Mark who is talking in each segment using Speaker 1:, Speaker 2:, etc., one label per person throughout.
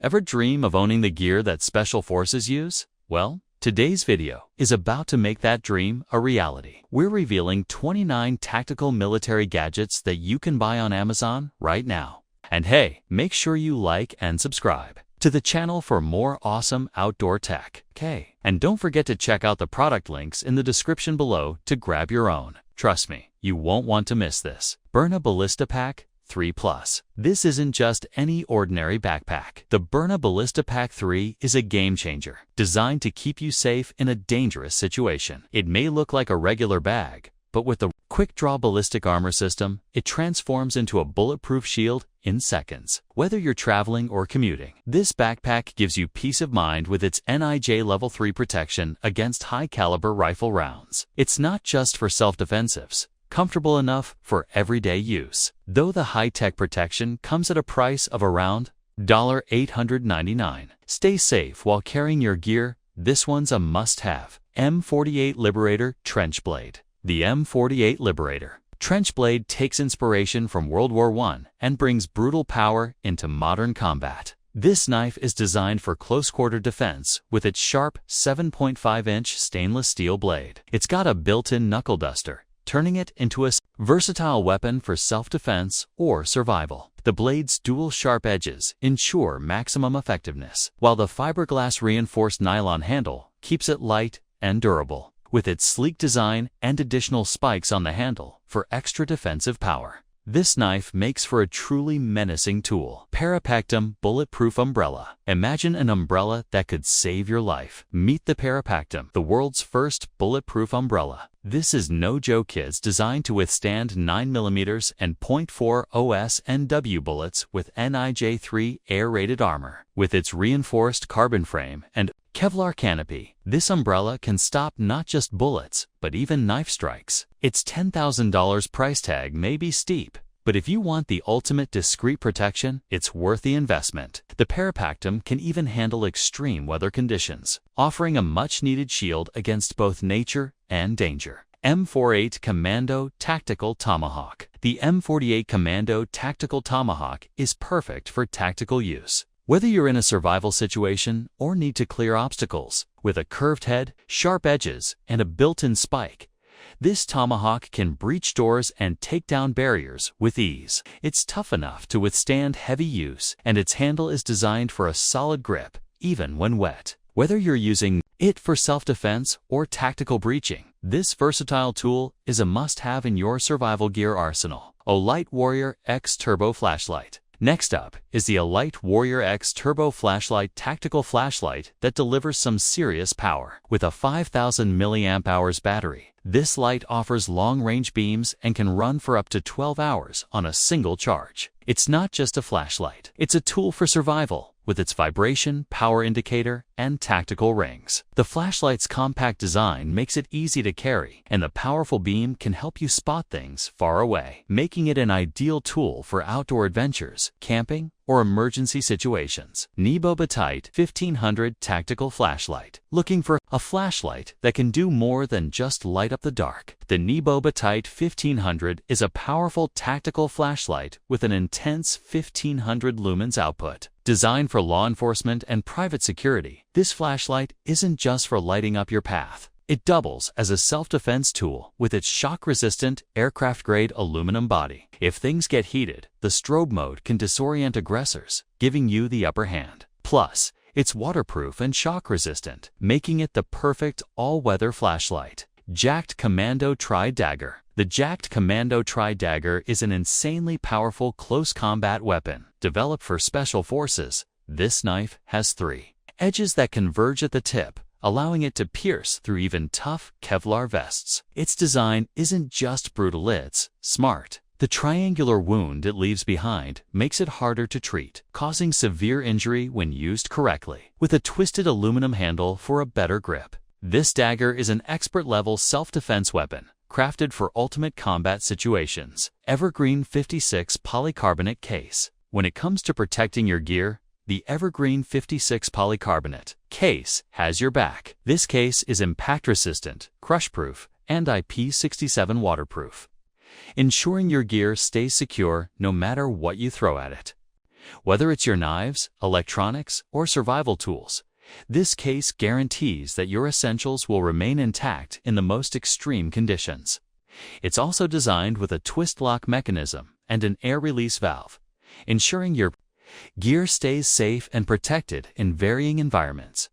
Speaker 1: Ever dream of owning the gear that special forces use? Well, today's video is about to make that dream a reality. We're revealing 29 tactical military gadgets that you can buy on Amazon right now. And hey, make sure you like and subscribe to the channel for more awesome outdoor tech. And don't forget to check out the product links in the description below to grab your own. Trust me, you won't want to miss this. Byrna Ballista Pack 3 Plus. This isn't just any ordinary backpack. The Byrna Ballista Pack 3 is a game changer, designed to keep you safe in a dangerous situation. It may look like a regular bag, but with the quick-draw ballistic armor system, it transforms into a bulletproof shield in seconds. Whether you're traveling or commuting, this backpack gives you peace of mind with its NIJ Level 3 protection against high-caliber rifle rounds. It's not just for self-defensives, comfortable enough for everyday use. Though the high-tech protection comes at a price of around $899. Stay safe while carrying your gear. This one's a must-have. M48 Liberator Trench Blade. The M48 Liberator Trench Blade takes inspiration from World War I and brings brutal power into modern combat. This knife is designed for close-quarter defense with its sharp 7.5-inch stainless steel blade. It's got a built-in knuckle duster, turning it into a versatile weapon for self-defense or survival. The blade's dual sharp edges ensure maximum effectiveness, while the fiberglass reinforced nylon handle keeps it light and durable, with its sleek design and additional spikes on the handle for extra defensive power. This knife makes for a truly menacing tool. Parapactum Bulletproof Umbrella. Imagine an umbrella that could save your life. Meet the Parapactum, the world's first bulletproof umbrella. This is no joke, kids. Designed to withstand 9mm and .4 OS/NW bullets with NIJ-3 air-rated armor. With its reinforced carbon frame and Kevlar canopy, this umbrella can stop not just bullets, but even knife strikes. Its $10,000 price tag may be steep, but if you want the ultimate discreet protection, it's worth the investment. The Parapactum can even handle extreme weather conditions, offering a much-needed shield against both nature and danger. M48 Commando Tactical Tomahawk. The M48 Commando Tactical Tomahawk is perfect for tactical use. Whether you're in a survival situation or need to clear obstacles, with a curved head, sharp edges, and a built-in spike, this tomahawk can breach doors and take down barriers with ease. It's tough enough to withstand heavy use, and its handle is designed for a solid grip, even when wet. Whether you're using it for self-defense or tactical breaching, this versatile tool is a must-have in your survival gear arsenal. Olite Warrior X Turbo Flashlight. Next up is the Olite Warrior X Turbo Flashlight tactical flashlight that delivers some serious power. With a 5,000 mAh battery, this light offers long-range beams and can run for up to 12 hours on a single charge. It's not just a flashlight, it's a tool for survival, with its vibration, power indicator, and tactical rings. The flashlight's compact design makes it easy to carry, and the powerful beam can help you spot things far away, making it an ideal tool for outdoor adventures, camping, or emergency situations. Nebo Batite 1500 Tactical Flashlight. Looking for a flashlight that can do more than just light up the dark? The Nebo Batite 1500 is a powerful tactical flashlight with an intense 1500 lumens output. Designed for law enforcement and private security, this flashlight isn't just for lighting up your path. It doubles as a self-defense tool with its shock-resistant, aircraft-grade aluminum body. If things get heated, the strobe mode can disorient aggressors, giving you the upper hand. Plus, it's waterproof and shock-resistant, making it the perfect all-weather flashlight. Jacked Commando Tri-Dagger. The Jacked Commando Tri-Dagger is an insanely powerful close combat weapon. Developed for special forces, this knife has 3 edges that converge at the tip, allowing it to pierce through even tough Kevlar vests. Its design isn't just brutal, it's smart. The triangular wound it leaves behind makes it harder to treat, causing severe injury when used correctly. With a twisted aluminum handle for a better grip, this dagger is an expert-level self-defense weapon, crafted for ultimate combat situations. Evergreen 56 Polycarbonate Case. When it comes to protecting your gear, the Evergreen 56 Polycarbonate case has your back. This case is impact-resistant, crush-proof, and IP67 waterproof, ensuring your gear stays secure no matter what you throw at it. Whether it's your knives, electronics, or survival tools, this case guarantees that your essentials will remain intact in the most extreme conditions. It's also designed with a twist lock mechanism and an air release valve, ensuring your gear stays safe and protected in varying environments.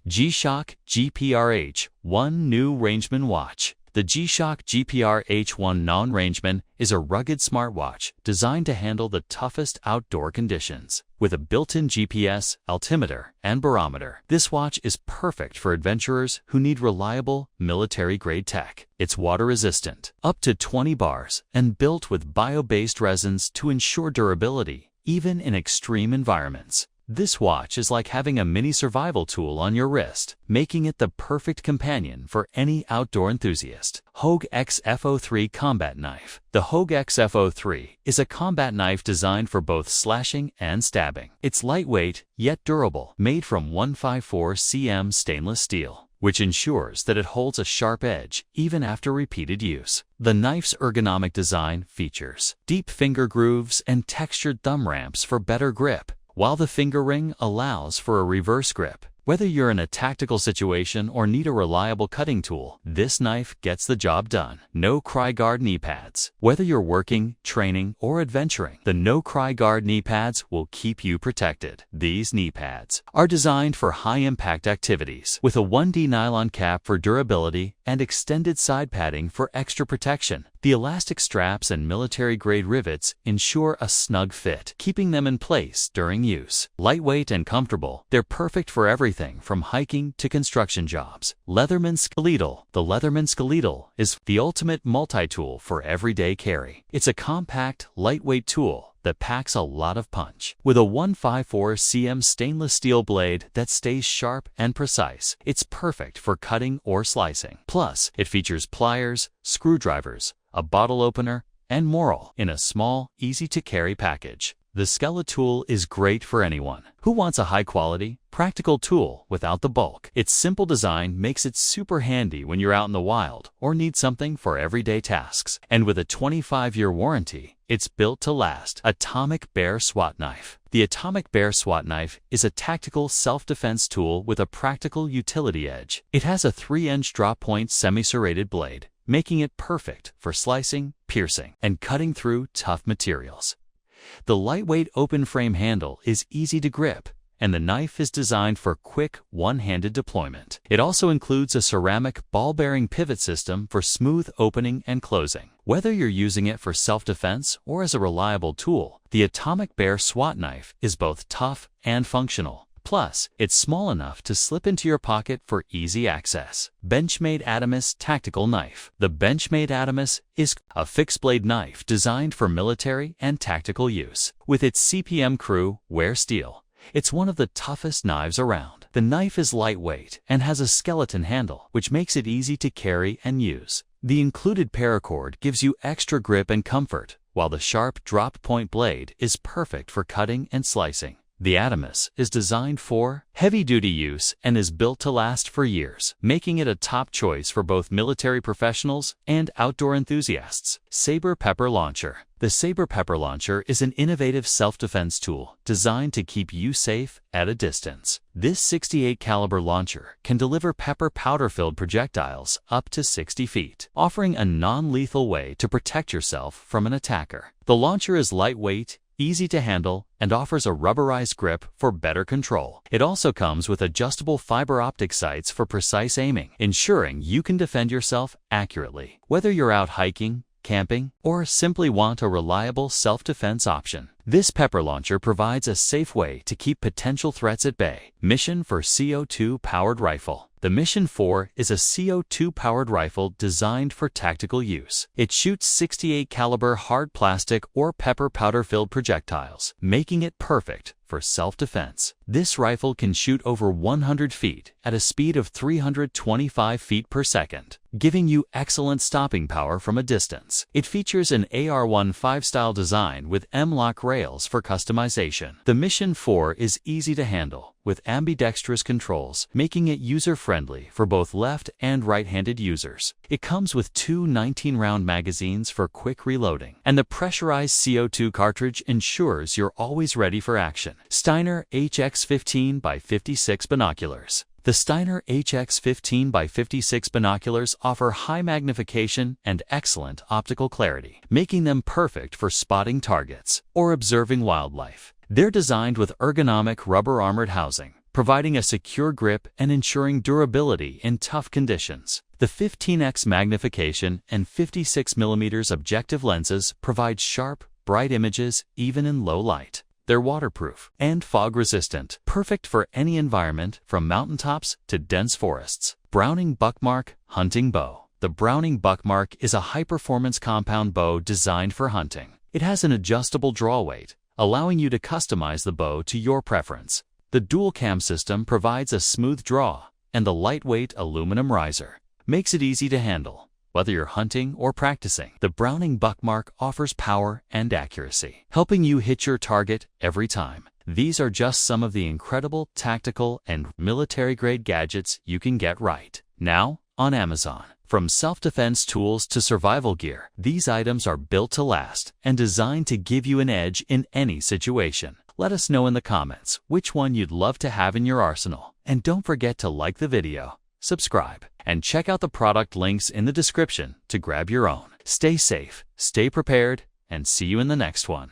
Speaker 1: G-Shock GPR-H1 New Rangeman Watch. The G-Shock GPR-H1 Non-Rangeman is a rugged smartwatch designed to handle the toughest outdoor conditions. With a built-in GPS, altimeter, and barometer, this watch is perfect for adventurers who need reliable, military-grade tech. It's water-resistant, up to 20 bars, and built with bio-based resins to ensure durability, even in extreme environments. This watch is like having a mini survival tool on your wrist, making it the perfect companion for any outdoor enthusiast. Hogue XF03 Combat Knife. The Hogue XF03 is a combat knife designed for both slashing and stabbing. It's lightweight, yet durable, made from 154 cm stainless steel, which ensures that it holds a sharp edge even after repeated use. The knife's ergonomic design features deep finger grooves and textured thumb ramps for better grip, while the finger ring allows for a reverse grip. Whether you're in a tactical situation or need a reliable cutting tool, this knife gets the job done. No Cry Guard knee pads. Whether you're working, training, or adventuring, the No Cry Guard knee pads will keep you protected. These knee pads are designed for high-impact activities, with a 1D nylon cap for durability and extended side padding for extra protection. The elastic straps and military-grade rivets ensure a snug fit, keeping them in place during use. Lightweight and comfortable, they're perfect for everything from hiking to construction jobs. Leatherman Skeletal. The Leatherman Skeletal is the ultimate multi-tool for everyday carry. It's a compact, lightweight tool that packs a lot of punch. With a 154 cm stainless steel blade that stays sharp and precise, it's perfect for cutting or slicing. Plus, it features pliers, screwdrivers, a bottle opener, and more, all in a small, easy-to-carry package. The Skeletool is great for anyone who wants a high-quality, practical tool without the bulk. Its simple design makes it super handy when you're out in the wild or need something for everyday tasks. And with a 25-year warranty, it's built to last. Atomic Bear SWAT Knife. The Atomic Bear SWAT Knife is a tactical self-defense tool with a practical utility edge. It has a 3-inch drop-point semi-serrated blade, making it perfect for slicing, piercing, and cutting through tough materials. The lightweight open-frame handle is easy to grip, and the knife is designed for quick, one-handed deployment. It also includes a ceramic ball-bearing pivot system for smooth opening and closing. Whether you're using it for self-defense or as a reliable tool, the Atomic Bear SWAT Knife is both tough and functional. Plus, it's small enough to slip into your pocket for easy access. Benchmade Adamas Tactical Knife. The Benchmade Adamas is a fixed-blade knife designed for military and tactical use. With its CPM crew wear steel, it's one of the toughest knives around. The knife is lightweight and has a skeleton handle, which makes it easy to carry and use. The included paracord gives you extra grip and comfort, while the sharp drop-point blade is perfect for cutting and slicing. The Adamas is designed for heavy-duty use and is built to last for years, making it a top choice for both military professionals and outdoor enthusiasts. Saber Pepper Launcher. The Saber Pepper Launcher is an innovative self-defense tool designed to keep you safe at a distance. This 68 caliber launcher can deliver pepper powder-filled projectiles up to 60 feet, offering a non-lethal way to protect yourself from an attacker. The launcher is lightweight, easy to handle, and offers a rubberized grip for better control. It also comes with adjustable fiber optic sights for precise aiming, ensuring you can defend yourself accurately. Whether you're out hiking, camping, or simply want a reliable self-defense option, this pepper launcher provides a safe way to keep potential threats at bay. Mission for CO2-powered rifle. The Mission 4 is a CO2-powered rifle designed for tactical use. It shoots 68 caliber hard plastic or pepper powder-filled projectiles, making it perfect for self-defense. This rifle can shoot over 100 feet at a speed of 325 feet per second, giving you excellent stopping power from a distance. It features an AR-15 style design with M-LOK rails for customization. The Mission 4 is easy to handle, with ambidextrous controls, making it user-friendly for both left and right-handed users. It comes with two 19-round magazines for quick reloading, and the pressurized CO2 cartridge ensures you're always ready for action. Steiner HX15x56 binoculars. The Steiner HX15x56 binoculars offer high magnification and excellent optical clarity, making them perfect for spotting targets or observing wildlife. They're designed with ergonomic rubber-armored housing, providing a secure grip and ensuring durability in tough conditions. The 15x magnification and 56mm objective lenses provide sharp, bright images even in low light. They're waterproof and fog-resistant, perfect for any environment from mountaintops to dense forests. Browning Buckmark Hunting Bow. The Browning Buckmark is a high-performance compound bow designed for hunting. It has an adjustable draw weight, allowing you to customize the bow to your preference. The dual-cam system provides a smooth draw, and the lightweight aluminum riser makes it easy to handle. Whether you're hunting or practicing, the Browning Buckmark offers power and accuracy, helping you hit your target every time. These are just some of the incredible tactical and military-grade gadgets you can get right now on Amazon. From self-defense tools to survival gear, these items are built to last and designed to give you an edge in any situation. Let us know in the comments which one you'd love to have in your arsenal. And don't forget to like the video, subscribe, and check out the product links in the description to grab your own. Stay safe, stay prepared, and see you in the next one.